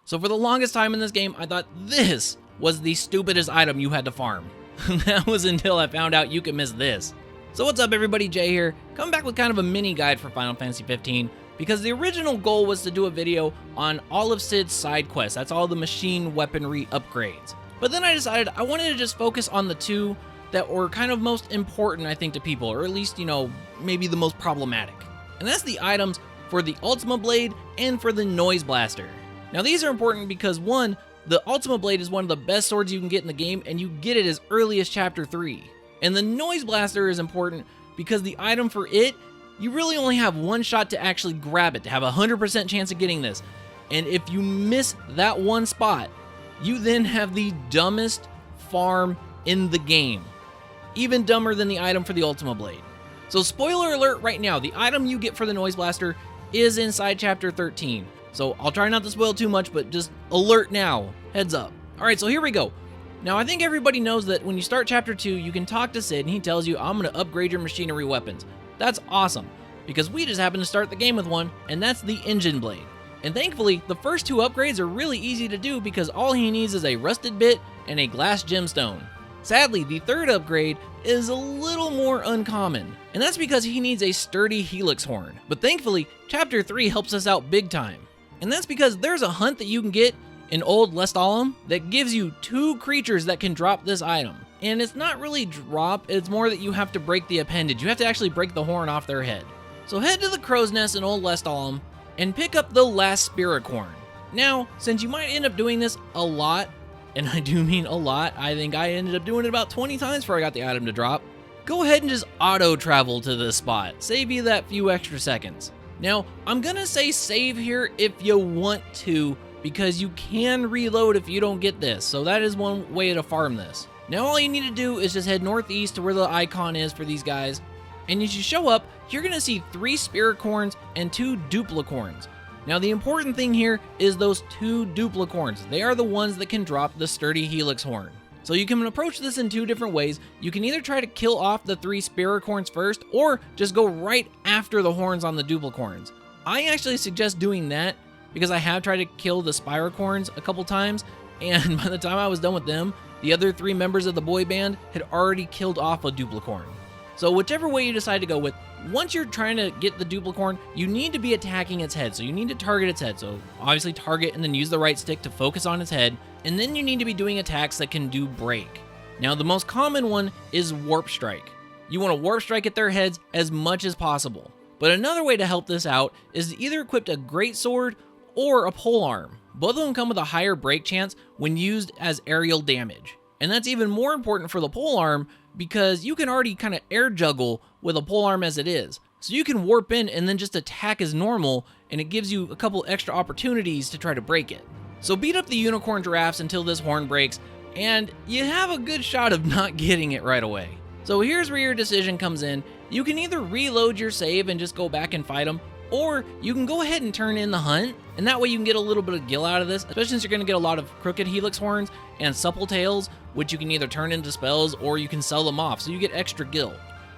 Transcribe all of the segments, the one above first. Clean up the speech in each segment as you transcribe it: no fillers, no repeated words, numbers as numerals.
So for the longest time in this game, I thought this was the stupidest item you had to farm. That was until I found out you could miss this. So what's up everybody, Jay here, coming back with kind of a mini guide for Final Fantasy 15, because the original goal was to do a video on all of Cid's side quests. That's all the machine weaponry upgrades. But then I decided I wanted to just focus on the two that were kind of most important, I think, to people, or at least, maybe the most problematic. And that's the items for the Ultima Blade and for the Noiseblaster. Now these are important because one, the Ultima Blade is one of the best swords you can get in the game, and you get it as early as Chapter 3. And the Noiseblaster is important because the item for it, you really only have one shot to actually grab it, to have a 100% chance of getting this. And if you miss that one spot, you then have the dumbest farm in the game. Even dumber than the item for the Ultima Blade. So spoiler alert right now, the item you get for the Noiseblaster is inside Chapter 13. So I'll try not to spoil too much, but just alert now, heads up. Alright, so here we go. Now I think everybody knows that when you start Chapter 2, you can talk to Cid and he tells you, I'm going to upgrade your machinery weapons. That's awesome, because we just happen to start the game with one, and that's the Engine Blade. And thankfully, the first two upgrades are really easy to do because all he needs is a rusted bit and a glass gemstone. Sadly, the third upgrade is a little more uncommon, and that's because he needs a sturdy Helixhorn. But thankfully, Chapter 3 helps us out big time. And that's because there's a hunt that you can get in Old Lestallum that gives you 2 creatures that can drop this item. And it's not really drop, it's more that you have to break the appendage. You have to actually break the horn off their head. So head to the Crow's Nest in Old Lestallum and pick up the last Spirit Corn. Now, since you might end up doing this a lot, and I do mean a lot, I think I ended up doing it about 20 times before I got the item to drop, go ahead and just auto-travel to this spot. Save you that few extra seconds. Now, I'm gonna say save here if you want to, because you can reload if you don't get this, so that is one way to farm this. Now all you need to do is just head northeast to where the icon is for these guys, and as you show up, you're gonna see 3 Spirit Corns and 2 Duplicorns. Now the important thing here is those 2 Duplicorns. They are the ones that can drop the sturdy Helixhorn. So you can approach this in 2 different ways. You can either try to kill off the 3 Spirit Corns first, or just go right after the horns on the Duplicorns. I actually suggest doing that because I have tried to kill the Spiracorns a couple times, and by the time I was done with them, the other 3 members of the boy band had already killed off a Duplicorn. So whichever way you decide to go with, once you're trying to get the Duplicorn, you need to be attacking its head. So you need to target its head. So obviously target and then use the right stick to focus on its head. And then you need to be doing attacks that can do break. Now the most common one is Warp Strike. You want to Warp Strike at their heads as much as possible. But another way to help this out is to either equip a Great Sword or a Polearm. Both of them come with a higher break chance when used as aerial damage. And that's even more important for the Polearm because you can already kind of air juggle with a Polearm as it is. So you can warp in and then just attack as normal, and it gives you a couple extra opportunities to try to break it. So beat up the Unicorn Giraffes until this horn breaks, and you have a good shot of not getting it right away. So here's where your decision comes in. You can either reload your save and just go back and fight them, or you can go ahead and turn in the hunt, and that way you can get a little bit of gil out of this, especially since you're going to get a lot of crooked Helixhorns and supple tails, which you can either turn into spells or you can sell them off, so you get extra gil.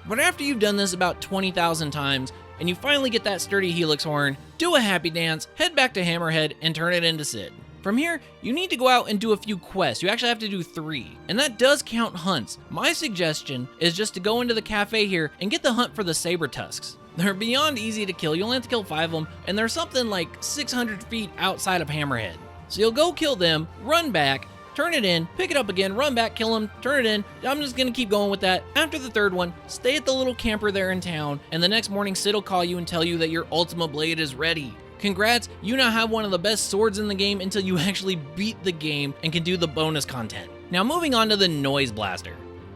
But after you've done this about 20,000 times, and you finally get that sturdy Helixhorn, do a happy dance, head back to Hammerhead, and turn it into Cid. From here, you need to go out and do a few quests. You actually have to do 3, and that does count hunts. My suggestion is just to go into the cafe here and get the hunt for the Saber Tusks. They're beyond easy to kill. You only have to kill 5 of them, and they're something like 600 feet outside of Hammerhead. So you'll go kill them, run back, turn it in, pick it up again, run back, kill them, turn it in. I'm just gonna keep going with that. After the 3rd one, stay at the little camper there in town, and the next morning Cid will call you and tell you that your Ultima Blade is ready. Congrats, you now have one of the best swords in the game until you actually beat the game and can do the bonus content. Now moving on to the Noiseblaster.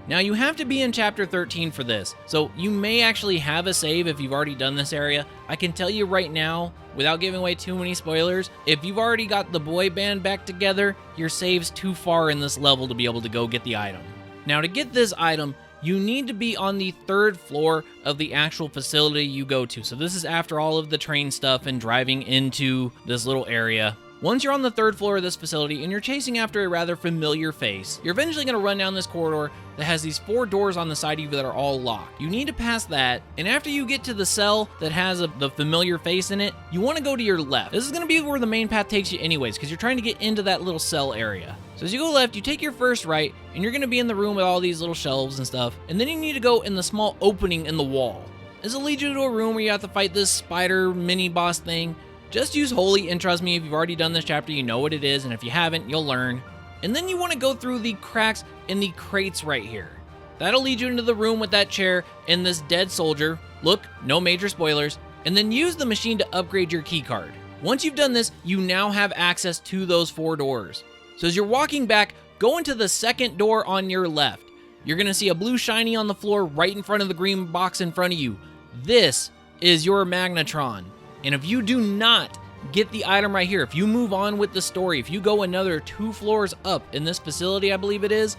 Now you have to be in Chapter 13 for this, so you may actually have a save if you've already done this area. I can tell you right now, without giving away too many spoilers, if you've already got the boy band back together, your save's too far in this level to be able to go get the item. Now to get this item, you need to be on the 3rd floor of the actual facility you go to. So this is after all of the train stuff and driving into this little area. Once you're on the 3rd floor of this facility and you're chasing after a rather familiar face, you're eventually going to run down this corridor that has these 4 doors on the side of you that are all locked. You need to pass that, and after you get to the cell that has the familiar face in it, you want to go to your left. This is going to be where the main path takes you anyways, because you're trying to get into that little cell area. So as you go left, you take your first right, and you're going to be in the room with all these little shelves and stuff, and then you need to go in the small opening in the wall. This will lead you to a room where you have to fight this spider mini-boss thing. Just use Holy, and trust me, if you've already done this chapter, you know what it is, and if you haven't, you'll learn. And then you want to go through the cracks in the crates right here. That'll lead you into the room with that chair and this dead soldier. Look, no major spoilers. And then use the machine to upgrade your keycard. Once you've done this, you now have access to those 4 doors. So as you're walking back, go into the 2nd door on your left. You're going to see a blue shiny on the floor right in front of the green box in front of you. This is your Magnetron. And if you do not get the item right here, if you move on with the story, if you go another 2 floors up in this facility, I believe it is,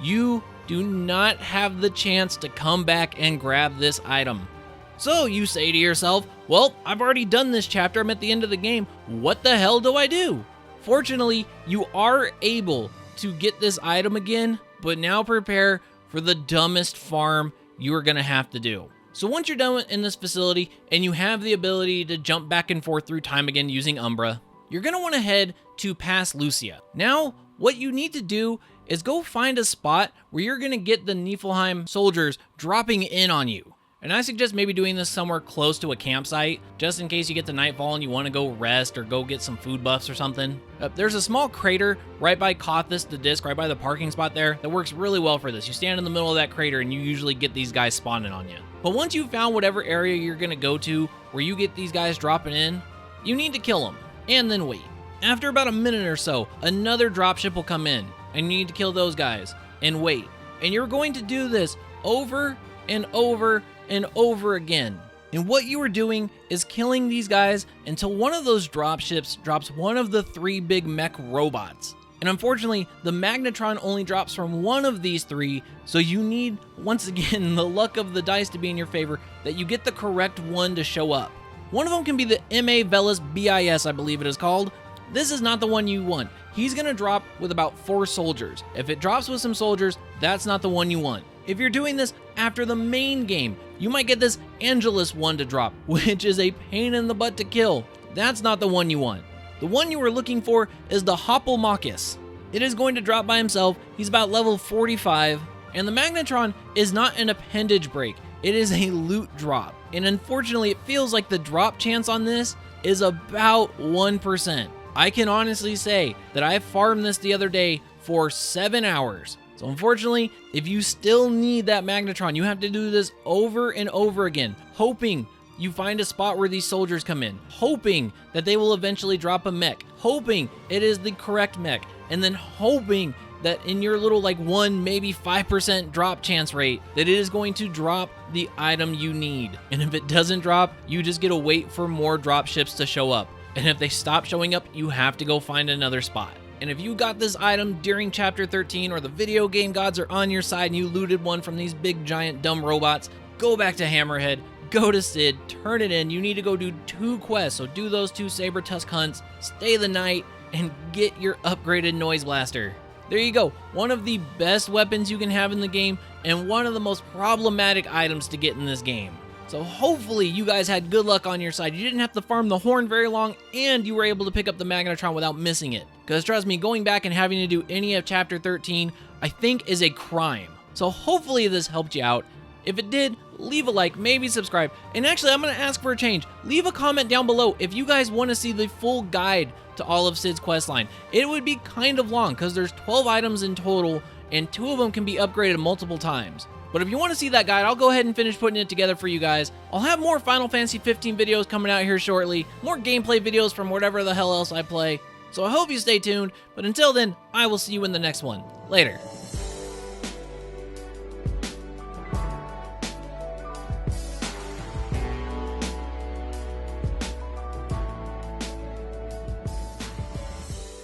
you do not have the chance to come back and grab this item. So you say to yourself, well, I've already done this chapter, I'm at the end of the game, what the hell do I do? Fortunately, you are able to get this item again, but now prepare for the dumbest farm you are going to have to do. So once you're done in this facility and you have the ability to jump back and forth through time again using Umbra, you're going to want to head to past Lucia. Now, what you need to do is go find a spot where you're going to get the Niflheim soldiers dropping in on you. And I suggest maybe doing this somewhere close to a campsite, just in case you get to nightfall and you want to go rest or go get some food buffs or something. There's a small crater right by Kothis, the disc, right by the parking spot there, that works really well for this. You stand in the middle of that crater and you usually get these guys spawning on you. But once you've found whatever area you're going to go to where you get these guys dropping in, you need to kill them and then wait. After about a minute or so, another dropship will come in and you need to kill those guys and wait. And you're going to do this over and over and over again. And what you are doing is killing these guys until one of those dropships drops one of the 3 big mech robots. And unfortunately, the Magnetron only drops from one of these 3, so you need, once again, the luck of the dice to be in your favor, that you get the correct one to show up. One of them can be the MA Velis BIS, I believe it is called. This is not the one you want. He's going to drop with about 4 soldiers. If it drops with some soldiers, that's not the one you want. If you're doing this after the main game, you might get this Angelus one to drop, which is a pain in the butt to kill. That's not the one you want. The one you were looking for is the Hoppelmachus. It is going to drop by himself. He's about level 45, and the Magnetron is not an appendage break. It is a loot drop. And unfortunately, it feels like the drop chance on this is about 1%. I can honestly say that I farmed this the other day for 7 hours. So unfortunately, if you still need that Magnetron, you have to do this over and over again, hoping you find a spot where these soldiers come in, hoping that they will eventually drop a mech, hoping it is the correct mech, and then hoping that in your little 1, maybe 5% drop chance rate, that it is going to drop the item you need. And if it doesn't drop, you just get to wait for more drop ships to show up. And if they stop showing up, you have to go find another spot. And if you got this item during Chapter 13 or the video game gods are on your side and you looted one from these big giant dumb robots, go back to Hammerhead, go to Sid, turn it in. You need to go do 2 quests, so do those 2 saber tusk hunts, stay the night, and get your upgraded Noiseblaster. There you go, one of the best weapons you can have in the game and one of the most problematic items to get in this game. So hopefully you guys had good luck on your side. You didn't have to farm the horn very long, and you were able to pick up the Magnetron without missing it. Because trust me, going back and having to do any of Chapter 13, I think is a crime. So hopefully this helped you out. If it did, leave a like, maybe subscribe. And actually, I'm going to ask for a change. Leave a comment down below if you guys want to see the full guide to all of Sid's questline. It would be kind of long because there's 12 items in total, and 2 of them can be upgraded multiple times. But if you want to see that guide, I'll go ahead and finish putting it together for you guys. I'll have more Final Fantasy 15 videos coming out here shortly, more gameplay videos from whatever the hell else I play. So I hope you stay tuned, but until then, I will see you in the next one. Later.